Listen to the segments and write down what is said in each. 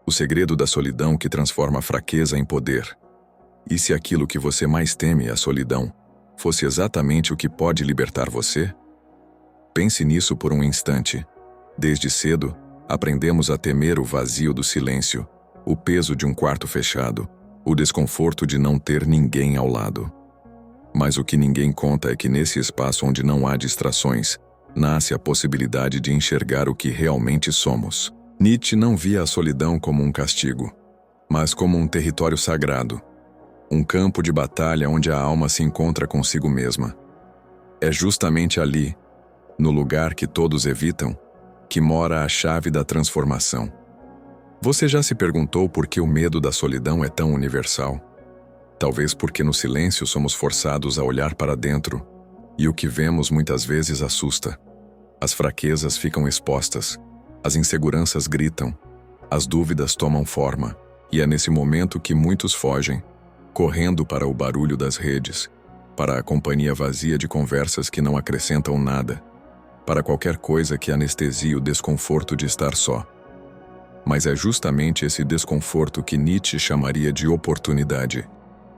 O segredo da solidão que transforma a fraqueza em poder. E se aquilo que você mais teme, a solidão, fosse exatamente o que pode libertar você? Pense nisso por um instante. Desde cedo, aprendemos a temer o vazio do silêncio, o peso de um quarto fechado, o desconforto de não ter ninguém ao lado. Mas o que ninguém conta é que nesse espaço onde não há distrações, nasce a possibilidade de enxergar o que realmente somos. Nietzsche não via a solidão como um castigo, mas como um território sagrado, um campo de batalha onde a alma se encontra consigo mesma. É justamente ali, no lugar que todos evitam, que mora a chave da transformação. Você já se perguntou por que o medo da solidão é tão universal? Talvez porque no silêncio somos forçados a olhar para dentro, e o que vemos muitas vezes assusta. As fraquezas ficam expostas, as inseguranças gritam, as dúvidas tomam forma, e é nesse momento que muitos fogem, correndo para o barulho das redes, para a companhia vazia de conversas que não acrescentam nada, para qualquer coisa que anestesie o desconforto de estar só. Mas é justamente esse desconforto que Nietzsche chamaria de oportunidade,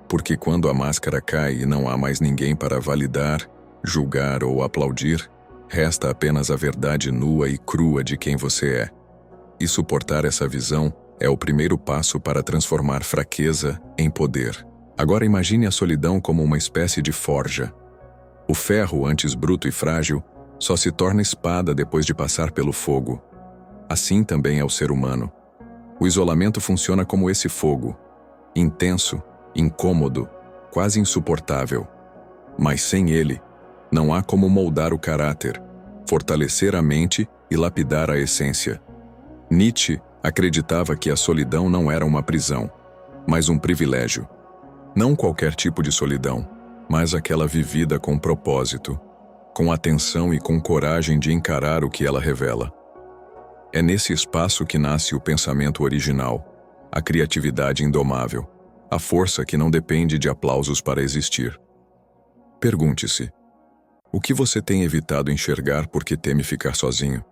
porque quando a máscara cai e não há mais ninguém para validar, julgar ou aplaudir, resta apenas a verdade nua e crua de quem você é. E suportar essa visão é o primeiro passo para transformar fraqueza em poder. Agora imagine a solidão como uma espécie de forja. O ferro, antes bruto e frágil, só se torna espada depois de passar pelo fogo. Assim também é o ser humano. O isolamento funciona como esse fogo, intenso, incômodo, quase insuportável. Mas sem ele, não há como moldar o caráter, fortalecer a mente e lapidar a essência. Nietzsche acreditava que a solidão não era uma prisão, mas um privilégio. Não qualquer tipo de solidão, mas aquela vivida com propósito, com atenção e com coragem de encarar o que ela revela. É nesse espaço que nasce o pensamento original, a criatividade indomável, a força que não depende de aplausos para existir. Pergunte-se: o que você tem evitado enxergar porque teme ficar sozinho?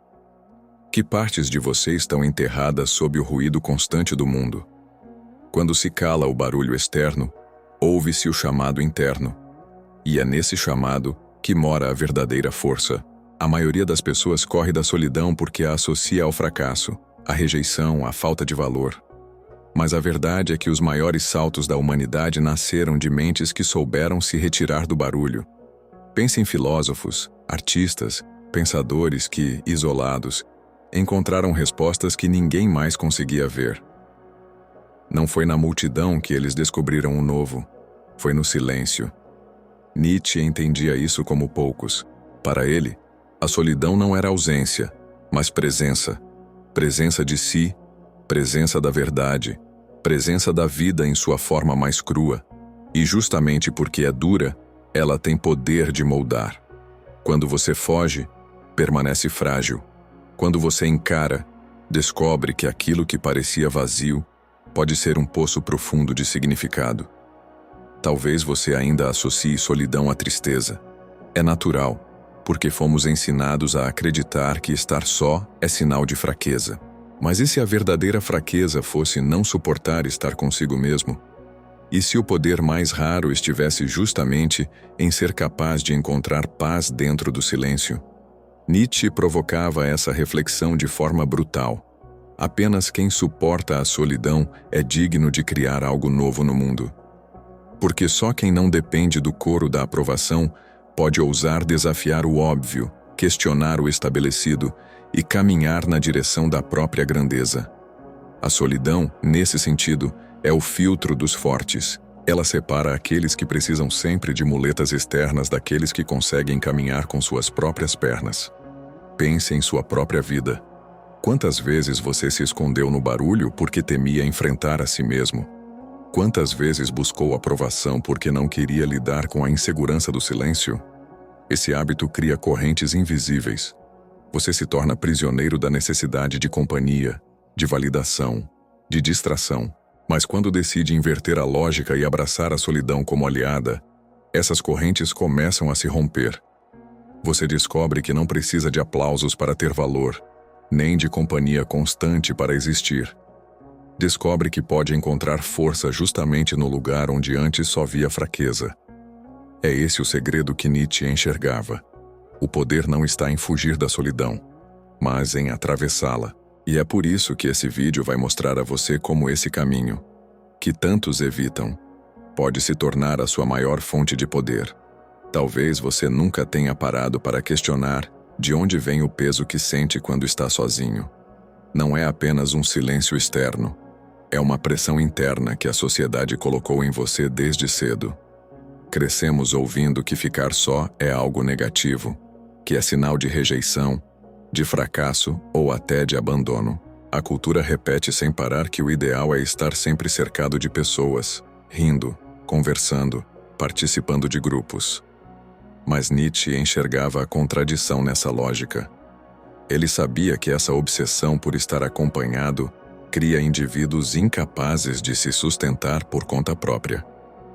Que partes de você estão enterradas sob o ruído constante do mundo? Quando se cala o barulho externo, ouve-se o chamado interno. E é nesse chamado que mora a verdadeira força. A maioria das pessoas corre da solidão porque a associa ao fracasso, à rejeição, à falta de valor. Mas a verdade é que os maiores saltos da humanidade nasceram de mentes que souberam se retirar do barulho. Pense em filósofos, artistas, pensadores que, isolados, encontraram respostas que ninguém mais conseguia ver. Não foi na multidão que eles descobriram o novo, foi no silêncio. Nietzsche entendia isso como poucos. Para ele, a solidão não era ausência, mas presença. Presença de si, presença da verdade, presença da vida em sua forma mais crua. E justamente porque é dura, ela tem poder de moldar. Quando você foge, permanece frágil. Quando você encara, descobre que aquilo que parecia vazio pode ser um poço profundo de significado. Talvez você ainda associe solidão à tristeza. É natural, porque fomos ensinados a acreditar que estar só é sinal de fraqueza. Mas e se a verdadeira fraqueza fosse não suportar estar consigo mesmo? E se o poder mais raro estivesse justamente em ser capaz de encontrar paz dentro do silêncio? Nietzsche provocava essa reflexão de forma brutal. Apenas quem suporta a solidão é digno de criar algo novo no mundo. Porque só quem não depende do coro da aprovação pode ousar desafiar o óbvio, questionar o estabelecido e caminhar na direção da própria grandeza. A solidão, nesse sentido, é o filtro dos fortes. Ela separa aqueles que precisam sempre de muletas externas daqueles que conseguem caminhar com suas próprias pernas. Pense em sua própria vida. Quantas vezes você se escondeu no barulho porque temia enfrentar a si mesmo? Quantas vezes buscou aprovação porque não queria lidar com a insegurança do silêncio? Esse hábito cria correntes invisíveis. Você se torna prisioneiro da necessidade de companhia, de validação, de distração. Mas quando decide inverter a lógica e abraçar a solidão como aliada, essas correntes começam a se romper. Você descobre que não precisa de aplausos para ter valor, nem de companhia constante para existir. descobre que pode encontrar força justamente no lugar onde antes só via fraqueza. É esse o segredo que Nietzsche enxergava. O poder não está em fugir da solidão, mas em atravessá-la. E é por isso que esse vídeo vai mostrar a você como esse caminho, que tantos evitam, pode se tornar a sua maior fonte de poder. Talvez você nunca tenha parado para questionar de onde vem o peso que sente quando está sozinho. Não é apenas um silêncio externo, é uma pressão interna que a sociedade colocou em você desde cedo. Crescemos ouvindo que ficar só é algo negativo, que é sinal de rejeição, de fracasso ou até de abandono. A cultura repete sem parar que o ideal é estar sempre cercado de pessoas, rindo, conversando, participando de grupos. Mas Nietzsche enxergava a contradição nessa lógica. Ele sabia que essa obsessão por estar acompanhado cria indivíduos incapazes de se sustentar por conta própria.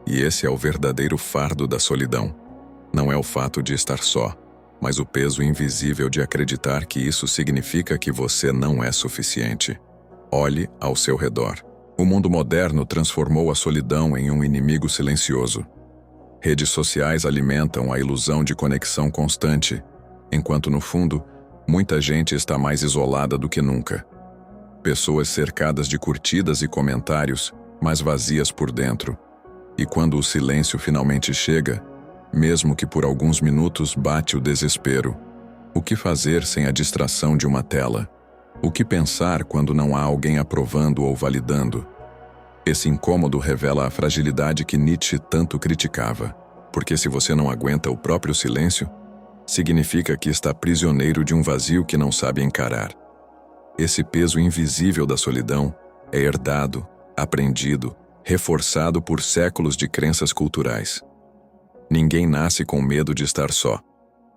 E esse é o verdadeiro fardo da solidão. Não é o fato de estar só, mas o peso invisível de acreditar que isso significa que você não é suficiente. Olhe ao seu redor. O mundo moderno transformou a solidão em um inimigo silencioso. Redes sociais alimentam a ilusão de conexão constante, enquanto no fundo, muita gente está mais isolada do que nunca. Pessoas cercadas de curtidas e comentários, mas vazias por dentro. E quando o silêncio finalmente chega, mesmo que por alguns minutos, bate o desespero. O que fazer sem a distração de uma tela? O que pensar quando não há alguém aprovando ou validando? Esse incômodo revela a fragilidade que Nietzsche tanto criticava, porque se você não aguenta o próprio silêncio, significa que está prisioneiro de um vazio que não sabe encarar. Esse peso invisível da solidão é herdado, aprendido, reforçado por séculos de crenças culturais. Ninguém nasce com medo de estar só.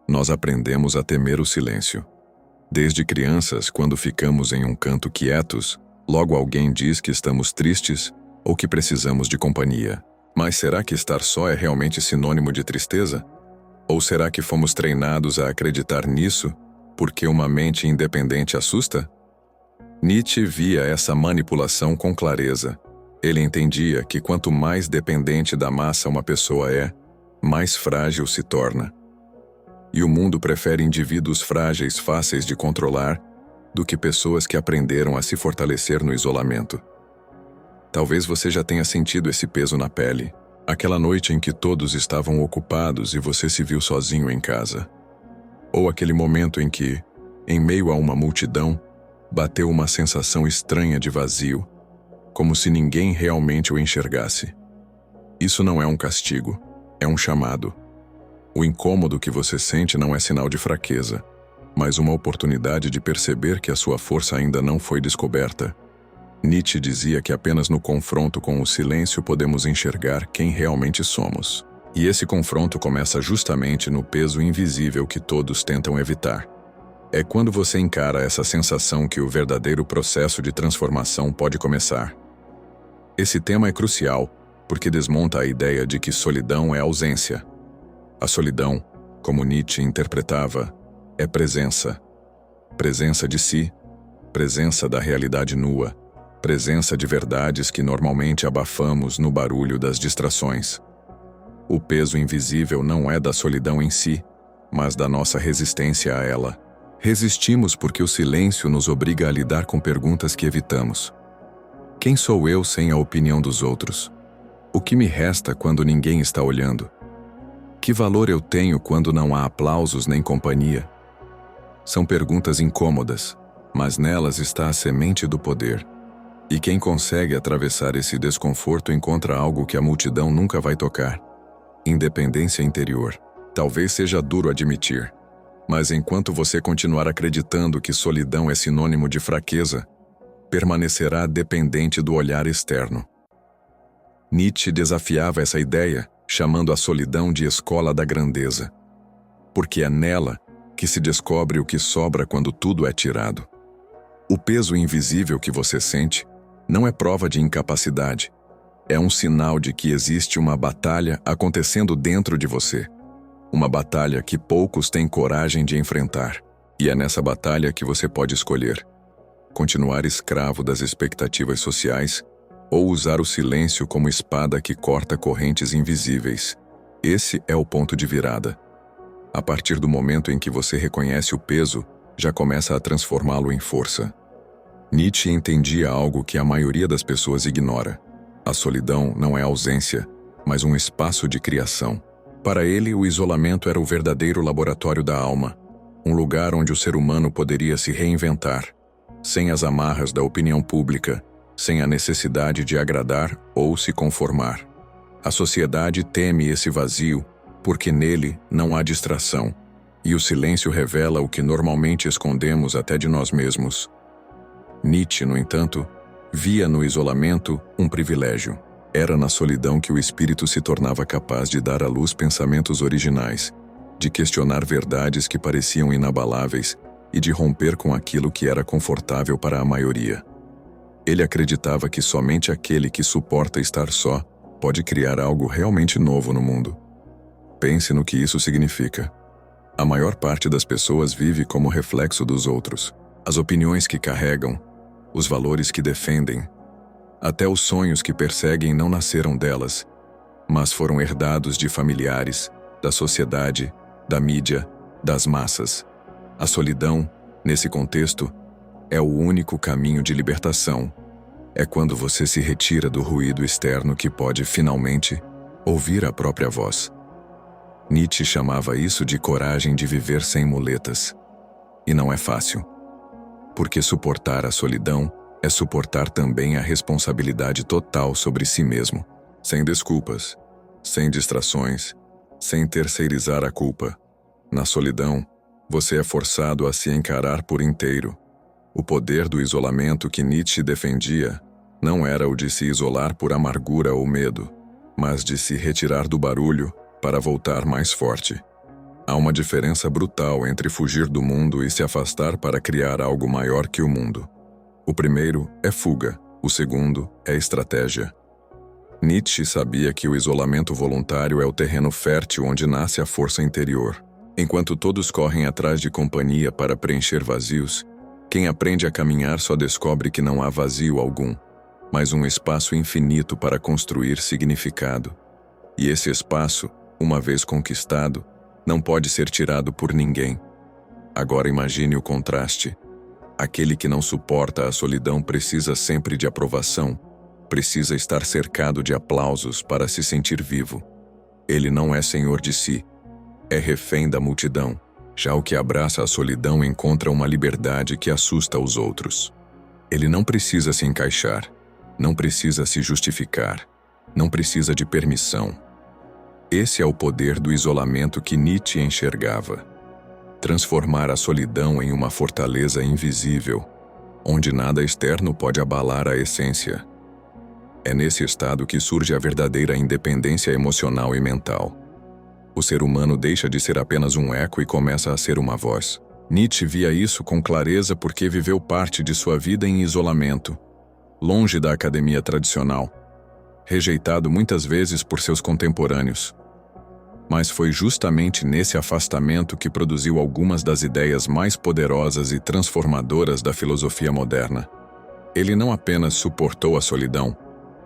Nós aprendemos a temer o silêncio. Desde crianças, quando ficamos em um canto quietos, logo alguém diz que estamos tristes ou que precisamos de companhia. Mas será que estar só é realmente sinônimo de tristeza? Ou será que fomos treinados a acreditar nisso porque uma mente independente assusta? Nietzsche via essa manipulação com clareza. Ele entendia que quanto mais dependente da massa uma pessoa é, mais frágil se torna. E o mundo prefere indivíduos frágeis, fáceis de controlar, do que pessoas que aprenderam a se fortalecer no isolamento. Talvez você já tenha sentido esse peso na pele, aquela noite em que todos estavam ocupados e você se viu sozinho em casa. Ou aquele momento em que, em meio a uma multidão, bateu uma sensação estranha de vazio, como se ninguém realmente o enxergasse. Isso não é um castigo, é um chamado. O incômodo que você sente não é sinal de fraqueza, mas uma oportunidade de perceber que a sua força ainda não foi descoberta. Nietzsche dizia que apenas no confronto com o silêncio podemos enxergar quem realmente somos. E esse confronto começa justamente no peso invisível que todos tentam evitar. É quando você encara essa sensação que o verdadeiro processo de transformação pode começar. Esse tema é crucial, porque desmonta a ideia de que solidão é ausência. A solidão, como Nietzsche interpretava, é presença. Presença de si, presença da realidade nua, presença de verdades que normalmente abafamos no barulho das distrações. O peso invisível não é da solidão em si, mas da nossa resistência a ela. Resistimos porque o silêncio nos obriga a lidar com perguntas que evitamos. Quem sou eu sem a opinião dos outros? O que me resta quando ninguém está olhando? Que valor eu tenho quando não há aplausos nem companhia? São perguntas incômodas, mas nelas está a semente do poder. E quem consegue atravessar esse desconforto encontra algo que a multidão nunca vai tocar: independência interior. Talvez seja duro admitir, mas enquanto você continuar acreditando que solidão é sinônimo de fraqueza, permanecerá dependente do olhar externo. Nietzsche desafiava essa ideia, chamando a solidão de escola da grandeza, porque é nela que se descobre o que sobra quando tudo é tirado. O peso invisível que você sente não é prova de incapacidade, é um sinal de que existe uma batalha acontecendo dentro de você, uma batalha que poucos têm coragem de enfrentar, e é nessa batalha que você pode escolher: continuar escravo das expectativas sociais ou usar o silêncio como espada que corta correntes invisíveis. Esse é o ponto de virada. A partir do momento em que você reconhece o peso, já começa a transformá-lo em força. Nietzsche entendia algo que a maioria das pessoas ignora. A solidão não é ausência, mas um espaço de criação. Para ele, o isolamento era o verdadeiro laboratório da alma, um lugar onde o ser humano poderia se reinventar, sem as amarras da opinião pública, sem a necessidade de agradar ou se conformar. A sociedade teme esse vazio, porque nele não há distração, e o silêncio revela o que normalmente escondemos até de nós mesmos. Nietzsche, no entanto, via no isolamento um privilégio. Era na solidão que o espírito se tornava capaz de dar à luz pensamentos originais, de questionar verdades que pareciam inabaláveis e de romper com aquilo que era confortável para a maioria. Ele acreditava que somente aquele que suporta estar só pode criar algo realmente novo no mundo. Pense no que isso significa. A maior parte das pessoas vive como reflexo dos outros. As opiniões que carregam, os valores que defendem, até os sonhos que perseguem não nasceram delas, mas foram herdados de familiares, da sociedade, da mídia, das massas. A solidão, nesse contexto, é o único caminho de libertação. É quando você se retira do ruído externo que pode, finalmente, ouvir a própria voz. Nietzsche chamava isso de coragem de viver sem muletas. E não é fácil. Porque suportar a solidão é suportar também a responsabilidade total sobre si mesmo, sem desculpas, sem distrações, sem terceirizar a culpa. Na solidão, você é forçado a se encarar por inteiro. O poder do isolamento que Nietzsche defendia não era o de se isolar por amargura ou medo, mas de se retirar do barulho para voltar mais forte. Há uma diferença brutal entre fugir do mundo e se afastar para criar algo maior que o mundo. O primeiro é fuga, o segundo é estratégia. Nietzsche sabia que o isolamento voluntário é o terreno fértil onde nasce a força interior. Enquanto todos correm atrás de companhia para preencher vazios, quem aprende a caminhar só descobre que não há vazio algum, mas um espaço infinito para construir significado. E esse espaço, uma vez conquistado, não pode ser tirado por ninguém. Agora imagine o contraste. Aquele que não suporta a solidão precisa sempre de aprovação, precisa estar cercado de aplausos para se sentir vivo. Ele não é senhor de si, é refém da multidão. Já o que abraça a solidão encontra uma liberdade que assusta os outros. Ele não precisa se encaixar, não precisa se justificar, não precisa de permissão. Esse é o poder do isolamento que Nietzsche enxergava. Transformar a solidão em uma fortaleza invisível, onde nada externo pode abalar a essência. É nesse estado que surge a verdadeira independência emocional e mental. O ser humano deixa de ser apenas um eco e começa a ser uma voz. Nietzsche via isso com clareza porque viveu parte de sua vida em isolamento, longe da academia tradicional, rejeitado muitas vezes por seus contemporâneos. Mas foi justamente nesse afastamento que produziu algumas das ideias mais poderosas e transformadoras da filosofia moderna. Ele não apenas suportou a solidão,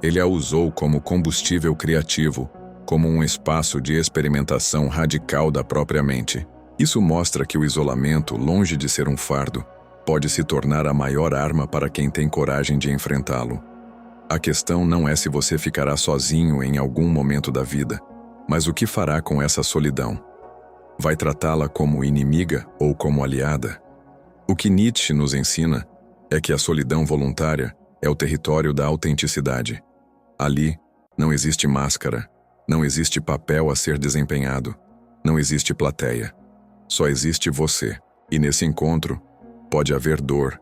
ele a usou como combustível criativo, como um espaço de experimentação radical da própria mente. Isso mostra que o isolamento, longe de ser um fardo, pode se tornar a maior arma para quem tem coragem de enfrentá-lo. A questão não é se você ficará sozinho em algum momento da vida, mas o que fará com essa solidão? Vai tratá-la como inimiga ou como aliada? O que Nietzsche nos ensina é que a solidão voluntária é o território da autenticidade. Ali, não existe máscara, não existe papel a ser desempenhado, não existe plateia. Só existe você. E nesse encontro, pode haver dor,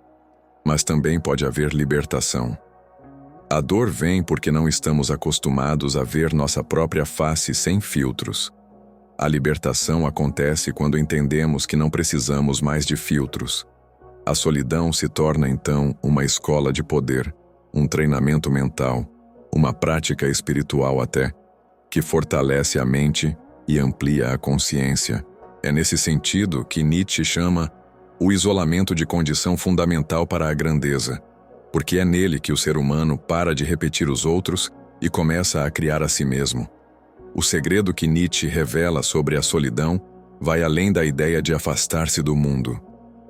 mas também pode haver libertação. A dor vem porque não estamos acostumados a ver nossa própria face sem filtros. A libertação acontece quando entendemos que não precisamos mais de filtros. A solidão se torna, então, uma escola de poder, um treinamento mental, uma prática espiritual até, que fortalece a mente e amplia a consciência. É nesse sentido que Nietzsche chama O isolamento de condição fundamental para a grandeza, porque é nele que o ser humano para de repetir os outros e começa a criar a si mesmo. O segredo que Nietzsche revela sobre a solidão vai além da ideia de afastar-se do mundo.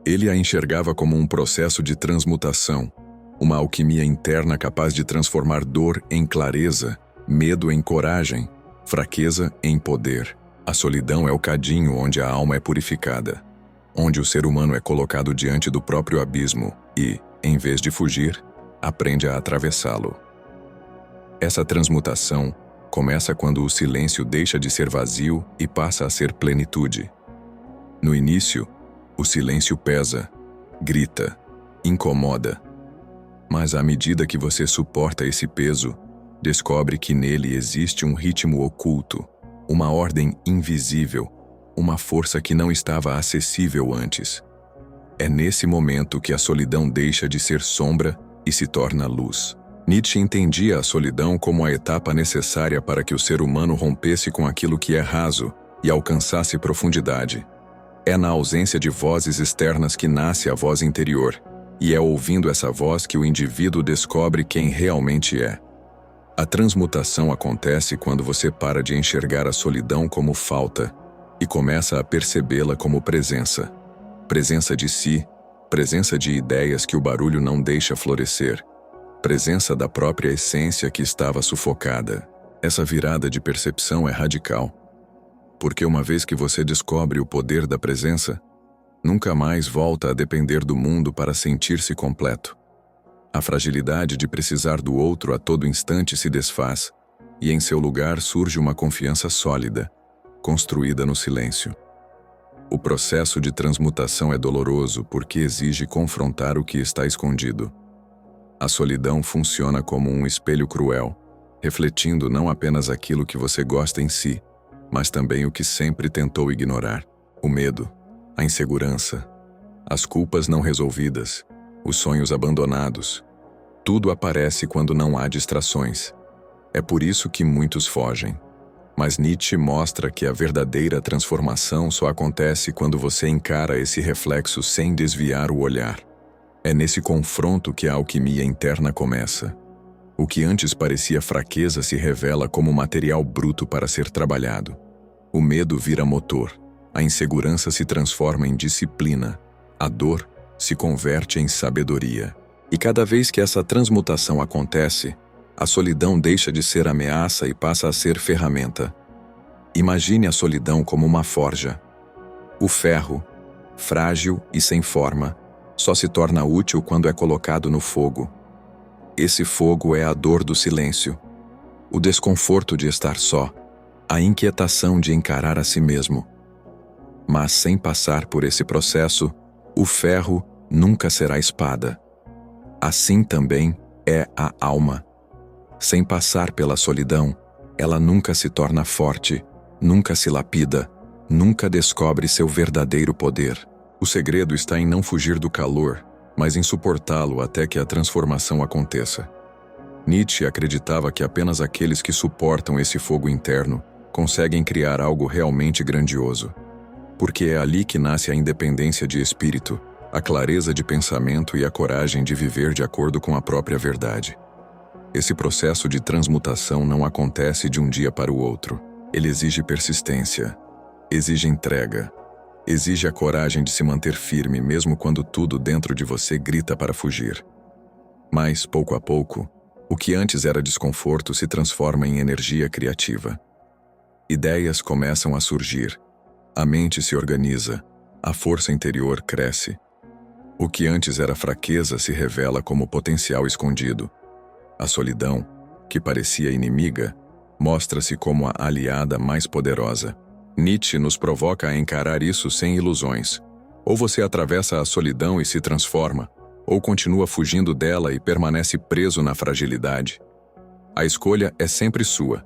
Ele a enxergava como um processo de transmutação, uma alquimia interna capaz de transformar dor em clareza, medo em coragem, fraqueza em poder. A solidão é o cadinho onde a alma é purificada, onde o ser humano é colocado diante do próprio abismo e, em vez de fugir, aprende a atravessá-lo. Essa transmutação começa quando o silêncio deixa de ser vazio e passa a ser plenitude. No início, o silêncio pesa, grita, incomoda. Mas à medida que você suporta esse peso, descobre que nele existe um ritmo oculto, uma ordem invisível, uma força que não estava acessível antes. É nesse momento que a solidão deixa de ser sombra e se torna luz. Nietzsche entendia a solidão como a etapa necessária para que o ser humano rompesse com aquilo que é raso e alcançasse profundidade. É na ausência de vozes externas que nasce a voz interior, e é ouvindo essa voz que o indivíduo descobre quem realmente é. A transmutação acontece quando você para de enxergar a solidão como falta e começa a percebê-la como presença. Presença de si, presença de ideias que o barulho não deixa florescer, presença da própria essência que estava sufocada. Essa virada de percepção é radical, porque uma vez que você descobre o poder da presença, nunca mais volta a depender do mundo para sentir-se completo. A fragilidade de precisar do outro a todo instante se desfaz, e em seu lugar surge uma confiança sólida, construída no silêncio. O processo de transmutação é doloroso porque exige confrontar o que está escondido. A solidão funciona como um espelho cruel, refletindo não apenas aquilo que você gosta em si, mas também o que sempre tentou ignorar: o medo, a insegurança, as culpas não resolvidas, os sonhos abandonados. Tudo aparece quando não há distrações. É por isso que muitos fogem. Mas Nietzsche mostra que a verdadeira transformação só acontece quando você encara esse reflexo sem desviar o olhar. É nesse confronto que a alquimia interna começa. O que antes parecia fraqueza se revela como material bruto para ser trabalhado. O medo vira motor, a insegurança se transforma em disciplina, a dor se converte em sabedoria. E cada vez que essa transmutação acontece, a solidão deixa de ser ameaça e passa a ser ferramenta. Imagine a solidão como uma forja. O ferro, frágil e sem forma, só se torna útil quando é colocado no fogo. Esse fogo é a dor do silêncio, o desconforto de estar só, a inquietação de encarar a si mesmo. Mas sem passar por esse processo, o ferro nunca será espada. Assim também é a alma. Sem passar pela solidão, ela nunca se torna forte, nunca se lapida, nunca descobre seu verdadeiro poder. O segredo está em não fugir do calor, mas em suportá-lo até que a transformação aconteça. Nietzsche acreditava que apenas aqueles que suportam esse fogo interno conseguem criar algo realmente grandioso. Porque é ali que nasce a independência de espírito, a clareza de pensamento e a coragem de viver de acordo com a própria verdade. Esse processo de transmutação não acontece de um dia para o outro. Ele exige persistência, exige entrega, exige a coragem de se manter firme mesmo quando tudo dentro de você grita para fugir. Mas, pouco a pouco, o que antes era desconforto se transforma em energia criativa. Ideias começam a surgir, a mente se organiza, a força interior cresce. O que antes era fraqueza se revela como potencial escondido. A solidão, que parecia inimiga, mostra-se como a aliada mais poderosa. Nietzsche nos provoca a encarar isso sem ilusões. Ou você atravessa a solidão e se transforma, ou continua fugindo dela e permanece preso na fragilidade. A escolha é sempre sua.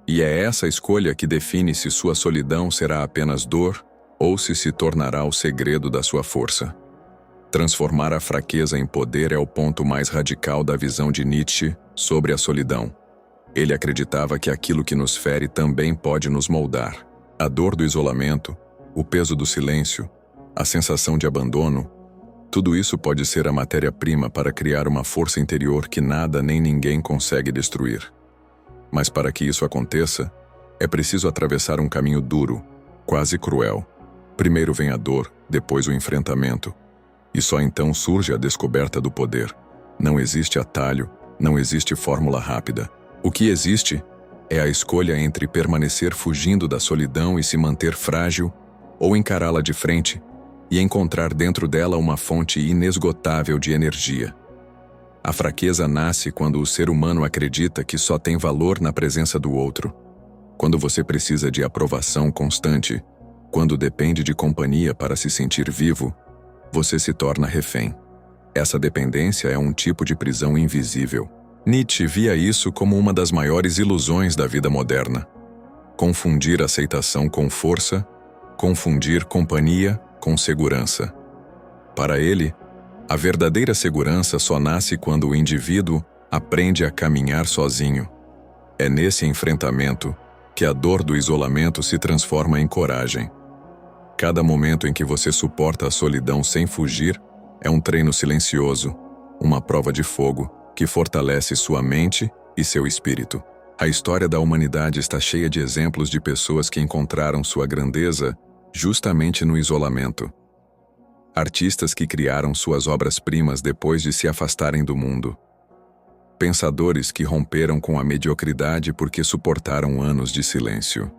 E é essa escolha que define se sua solidão será apenas dor ou se tornará o segredo da sua força. Transformar a fraqueza em poder é o ponto mais radical da visão de Nietzsche sobre a solidão. Ele acreditava que aquilo que nos fere também pode nos moldar. A dor do isolamento, o peso do silêncio, a sensação de abandono, tudo isso pode ser a matéria-prima para criar uma força interior que nada nem ninguém consegue destruir. Mas para que isso aconteça, é preciso atravessar um caminho duro, quase cruel. Primeiro vem a dor, depois o enfrentamento. E só então surge a descoberta do poder. Não existe atalho, não existe fórmula rápida. O que existe é a escolha entre permanecer fugindo da solidão e se manter frágil, ou encará-la de frente e encontrar dentro dela uma fonte inesgotável de energia. A fraqueza nasce quando o ser humano acredita que só tem valor na presença do outro. Quando você precisa de aprovação constante, quando depende de companhia para se sentir vivo, você se torna refém. Essa dependência é um tipo de prisão invisível. Nietzsche via isso como uma das maiores ilusões da vida moderna. Confundir aceitação com força, confundir companhia com segurança. Para ele, a verdadeira segurança só nasce quando o indivíduo aprende a caminhar sozinho. É nesse enfrentamento que a dor do isolamento se transforma em coragem. Cada momento em que você suporta a solidão sem fugir é um treino silencioso, uma prova de fogo que fortalece sua mente e seu espírito. A história da humanidade está cheia de exemplos de pessoas que encontraram sua grandeza justamente no isolamento. Artistas que criaram suas obras-primas depois de se afastarem do mundo. Pensadores que romperam com a mediocridade porque suportaram anos de silêncio.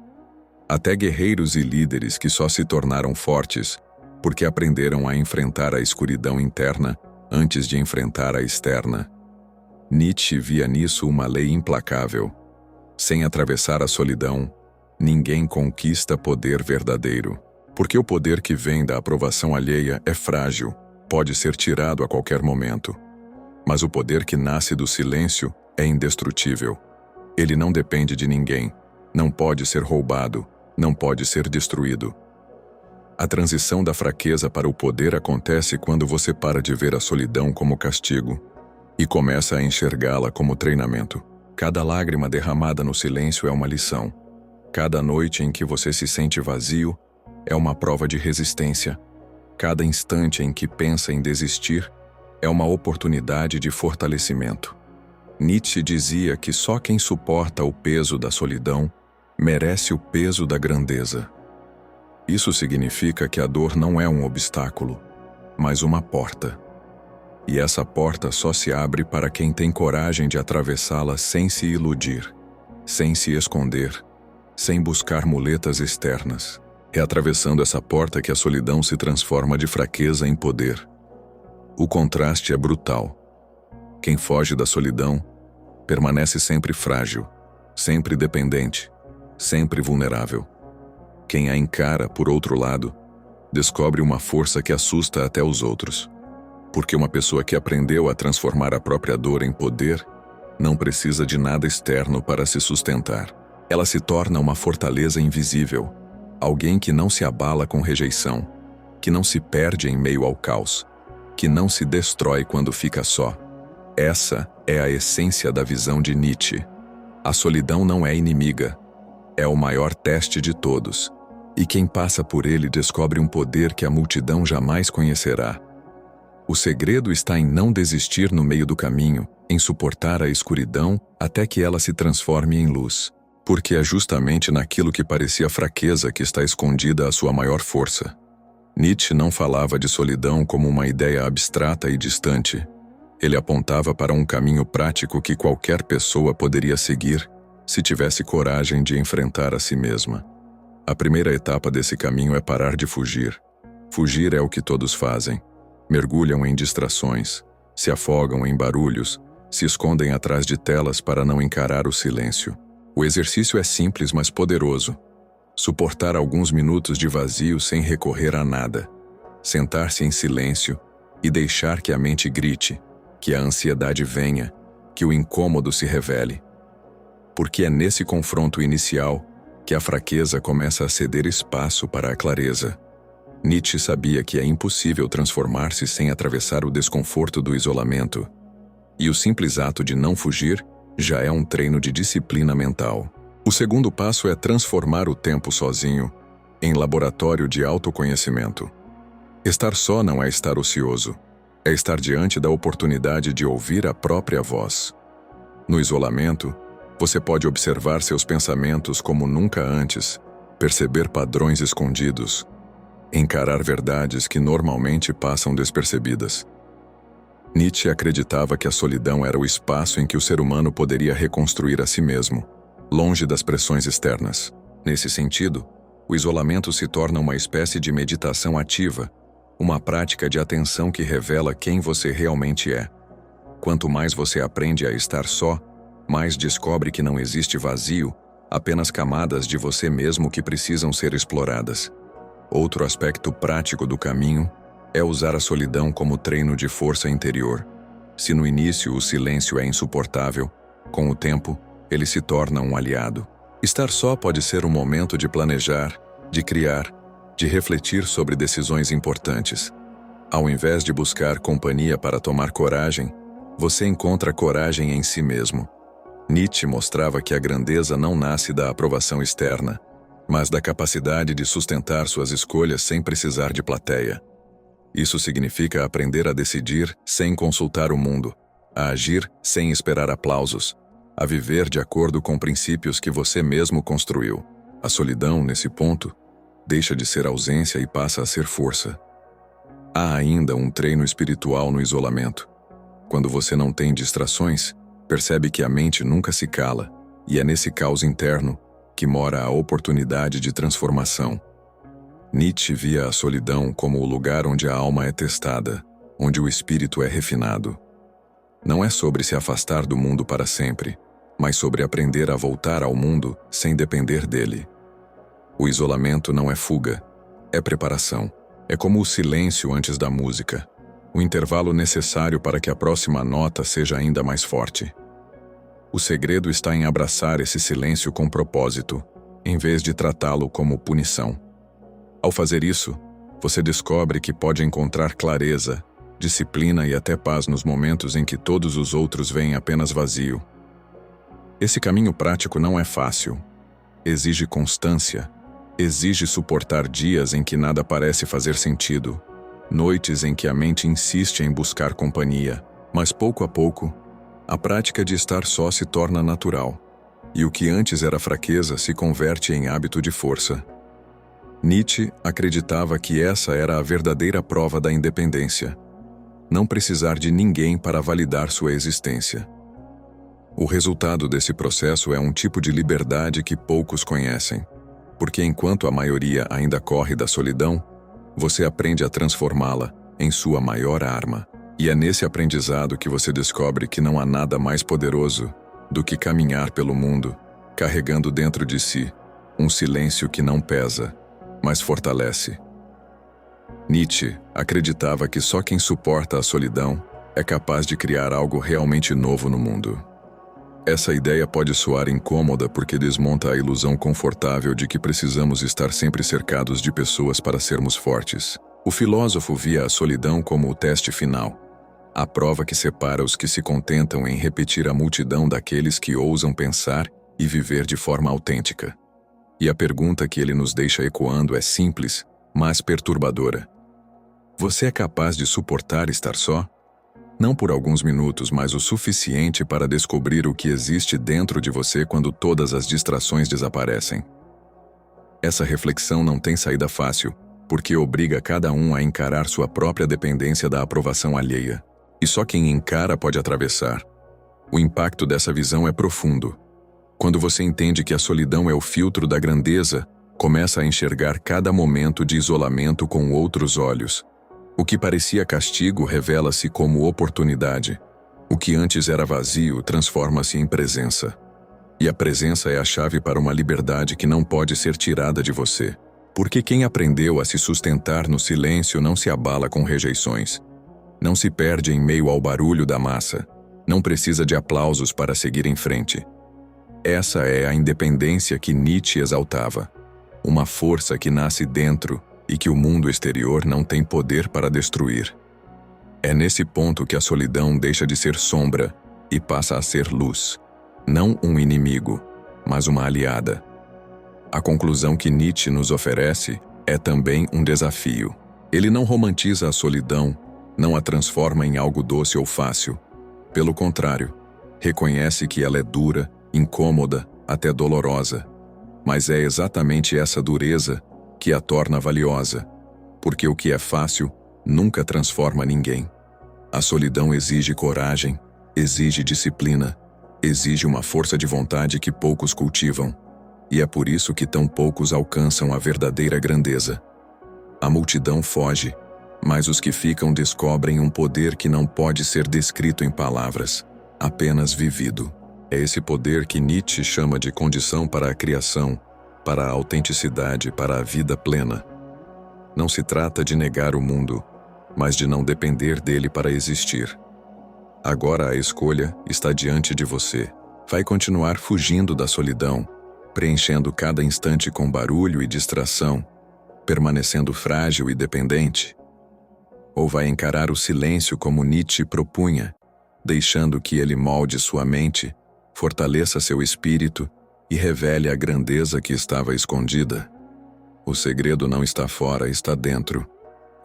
Até guerreiros e líderes que só se tornaram fortes porque aprenderam a enfrentar a escuridão interna antes de enfrentar a externa. Nietzsche via nisso uma lei implacável. Sem atravessar a solidão, ninguém conquista poder verdadeiro. Porque o poder que vem da aprovação alheia é frágil, pode ser tirado a qualquer momento. Mas o poder que nasce do silêncio é indestrutível. Ele não depende de ninguém, não pode ser roubado, não pode ser destruído. A transição da fraqueza para o poder acontece quando você para de ver a solidão como castigo e começa a enxergá-la como treinamento. Cada lágrima derramada no silêncio é uma lição. Cada noite em que você se sente vazio é uma prova de resistência. Cada instante em que pensa em desistir é uma oportunidade de fortalecimento. Nietzsche dizia que só quem suporta o peso da solidão merece o peso da grandeza. Isso significa que a dor não é um obstáculo, mas uma porta. E essa porta só se abre para quem tem coragem de atravessá-la sem se iludir, sem se esconder, sem buscar muletas externas. É atravessando essa porta que a solidão se transforma de fraqueza em poder. O contraste é brutal. Quem foge da solidão permanece sempre frágil, sempre dependente, sempre vulnerável. Quem a encara, por outro lado, descobre uma força que assusta até os outros. Porque uma pessoa que aprendeu a transformar a própria dor em poder não precisa de nada externo para se sustentar. Ela se torna uma fortaleza invisível. Alguém que não se abala com rejeição, que não se perde em meio ao caos, que não se destrói quando fica só. Essa é a essência da visão de Nietzsche. A solidão não é inimiga, é o maior teste de todos, e quem passa por ele descobre um poder que a multidão jamais conhecerá. O segredo está em não desistir no meio do caminho, em suportar a escuridão até que ela se transforme em luz. Porque é justamente naquilo que parecia fraqueza que está escondida a sua maior força. Nietzsche não falava de solidão como uma ideia abstrata e distante. Ele apontava para um caminho prático que qualquer pessoa poderia seguir se tivesse coragem de enfrentar a si mesma. A primeira etapa desse caminho é parar de fugir. Fugir é o que todos fazem. Mergulham em distrações, se afogam em barulhos, se escondem atrás de telas para não encarar o silêncio. O exercício é simples, mas poderoso. Suportar alguns minutos de vazio sem recorrer a nada. Sentar-se em silêncio e deixar que a mente grite, que a ansiedade venha, que o incômodo se revele. Porque é nesse confronto inicial que a fraqueza começa a ceder espaço para a clareza. Nietzsche sabia que é impossível transformar-se sem atravessar o desconforto do isolamento. E o simples ato de não fugir já é um treino de disciplina mental. O segundo passo é transformar o tempo sozinho em laboratório de autoconhecimento. Estar só não é estar ocioso. É estar diante da oportunidade de ouvir a própria voz. No isolamento, você pode observar seus pensamentos como nunca antes, perceber padrões escondidos, encarar verdades que normalmente passam despercebidas. Nietzsche acreditava que a solidão era o espaço em que o ser humano poderia reconstruir a si mesmo, longe das pressões externas. Nesse sentido, o isolamento se torna uma espécie de meditação ativa, uma prática de atenção que revela quem você realmente é. Quanto mais você aprende a estar só, mais descobre que não existe vazio, apenas camadas de você mesmo que precisam ser exploradas. Outro aspecto prático do caminho é usar a solidão como treino de força interior. Se no início o silêncio é insuportável, com o tempo, ele se torna um aliado. Estar só pode ser um momento de planejar, de criar, de refletir sobre decisões importantes. Ao invés de buscar companhia para tomar coragem, você encontra coragem em si mesmo. Nietzsche mostrava que a grandeza não nasce da aprovação externa, mas da capacidade de sustentar suas escolhas sem precisar de plateia. Isso significa aprender a decidir sem consultar o mundo, a agir sem esperar aplausos, a viver de acordo com princípios que você mesmo construiu. A solidão, nesse ponto, deixa de ser ausência e passa a ser força. Há ainda um treino espiritual no isolamento. Quando você não tem distrações, percebe que a mente nunca se cala, e é nesse caos interno que mora a oportunidade de transformação. Nietzsche via a solidão como o lugar onde a alma é testada, onde o espírito é refinado. Não é sobre se afastar do mundo para sempre, mas sobre aprender a voltar ao mundo sem depender dele. O isolamento não é fuga, é preparação. É como o silêncio antes da música, o intervalo necessário para que a próxima nota seja ainda mais forte. O segredo está em abraçar esse silêncio com propósito, em vez de tratá-lo como punição. Ao fazer isso, você descobre que pode encontrar clareza, disciplina e até paz nos momentos em que todos os outros veem apenas vazio. Esse caminho prático não é fácil. Exige constância, exige suportar dias em que nada parece fazer sentido, noites em que a mente insiste em buscar companhia, mas pouco a pouco, a prática de estar só se torna natural, e o que antes era fraqueza se converte em hábito de força. Nietzsche acreditava que essa era a verdadeira prova da independência. Não precisar de ninguém para validar sua existência. O resultado desse processo é um tipo de liberdade que poucos conhecem, porque enquanto a maioria ainda corre da solidão, você aprende a transformá-la em sua maior arma. E é nesse aprendizado que você descobre que não há nada mais poderoso do que caminhar pelo mundo, carregando dentro de si um silêncio que não pesa, mas fortalece. Nietzsche acreditava que só quem suporta a solidão é capaz de criar algo realmente novo no mundo. Essa ideia pode soar incômoda porque desmonta a ilusão confortável de que precisamos estar sempre cercados de pessoas para sermos fortes. O filósofo via a solidão como o teste final, a prova que separa os que se contentam em repetir a multidão daqueles que ousam pensar e viver de forma autêntica. E a pergunta que ele nos deixa ecoando é simples, mas perturbadora. Você é capaz de suportar estar só? Não por alguns minutos, mas o suficiente para descobrir o que existe dentro de você quando todas as distrações desaparecem. Essa reflexão não tem saída fácil, porque obriga cada um a encarar sua própria dependência da aprovação alheia. E só quem encara pode atravessar. O impacto dessa visão é profundo. Quando você entende que a solidão é o filtro da grandeza, começa a enxergar cada momento de isolamento com outros olhos. O que parecia castigo revela-se como oportunidade. O que antes era vazio transforma-se em presença. E a presença é a chave para uma liberdade que não pode ser tirada de você. Porque quem aprendeu a se sustentar no silêncio não se abala com rejeições. Não se perde em meio ao barulho da massa. Não precisa de aplausos para seguir em frente. Essa é a independência que Nietzsche exaltava. Uma força que nasce dentro e que o mundo exterior não tem poder para destruir. É nesse ponto que a solidão deixa de ser sombra e passa a ser luz. Não um inimigo, mas uma aliada. A conclusão que Nietzsche nos oferece é também um desafio. Ele não romantiza a solidão, não a transforma em algo doce ou fácil. Pelo contrário, reconhece que ela é dura, incômoda, até dolorosa. Mas é exatamente essa dureza que a torna valiosa, porque o que é fácil nunca transforma ninguém. A solidão exige coragem, exige disciplina, exige uma força de vontade que poucos cultivam, e é por isso que tão poucos alcançam a verdadeira grandeza. A multidão foge, mas os que ficam descobrem um poder que não pode ser descrito em palavras, apenas vivido. É esse poder que Nietzsche chama de condição para a criação, para a autenticidade, para a vida plena. Não se trata de negar o mundo, mas de não depender dele para existir. Agora a escolha está diante de você. Vai continuar fugindo da solidão, preenchendo cada instante com barulho e distração, permanecendo frágil e dependente? Ou vai encarar o silêncio como Nietzsche propunha, deixando que ele molde sua mente, fortaleça seu espírito e revele a grandeza que estava escondida? O segredo não está fora, está dentro.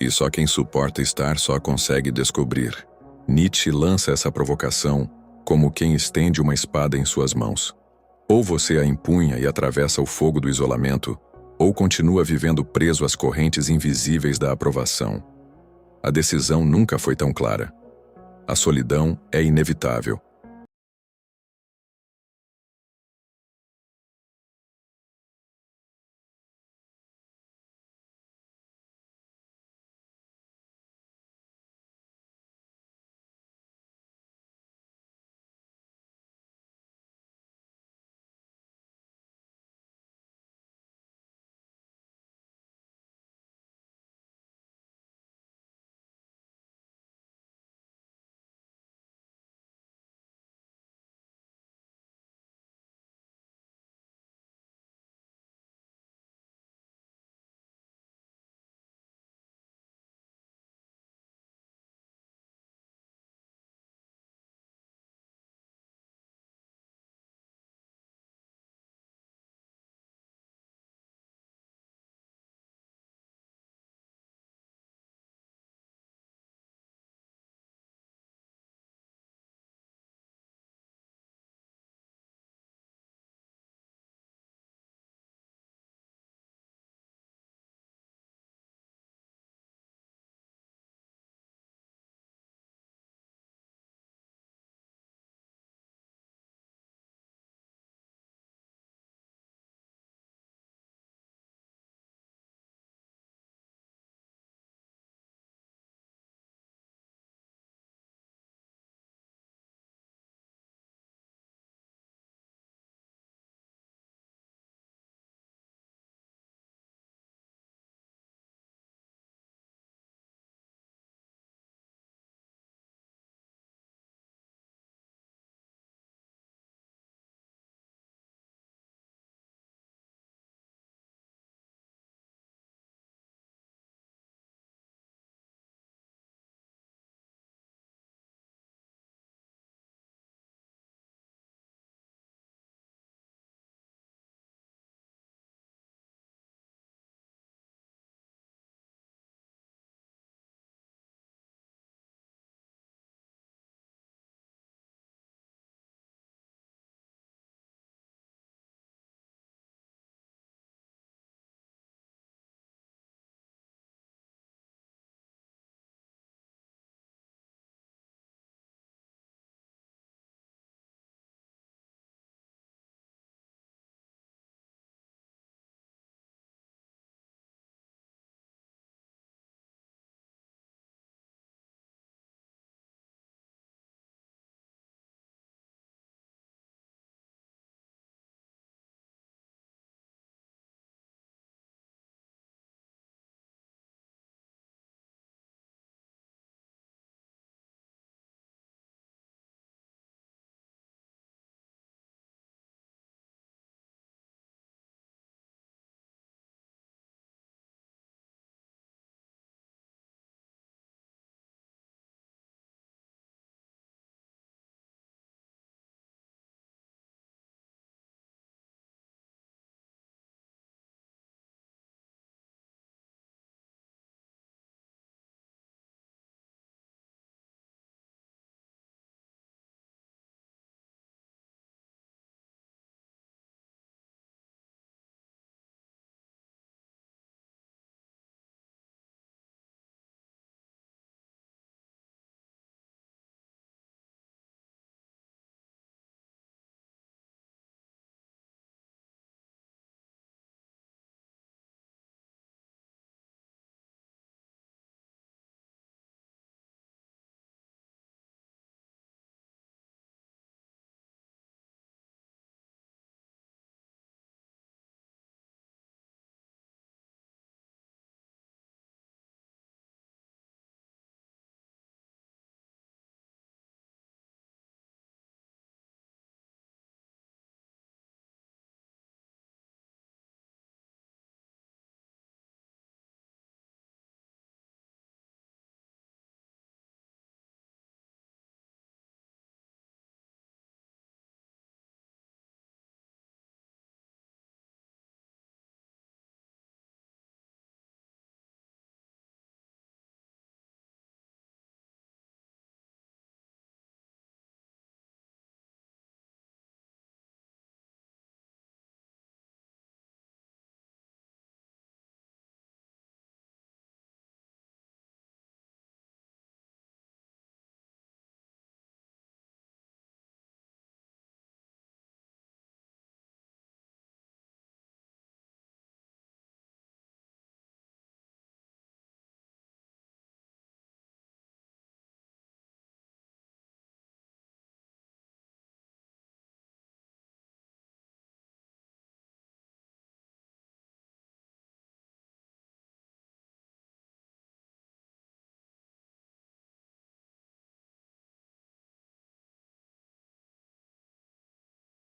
E só quem suporta estar só consegue descobrir. Nietzsche lança essa provocação como quem estende uma espada em suas mãos. Ou você a empunha e atravessa o fogo do isolamento, ou continua vivendo preso às correntes invisíveis da aprovação. A decisão nunca foi tão clara. A solidão é inevitável,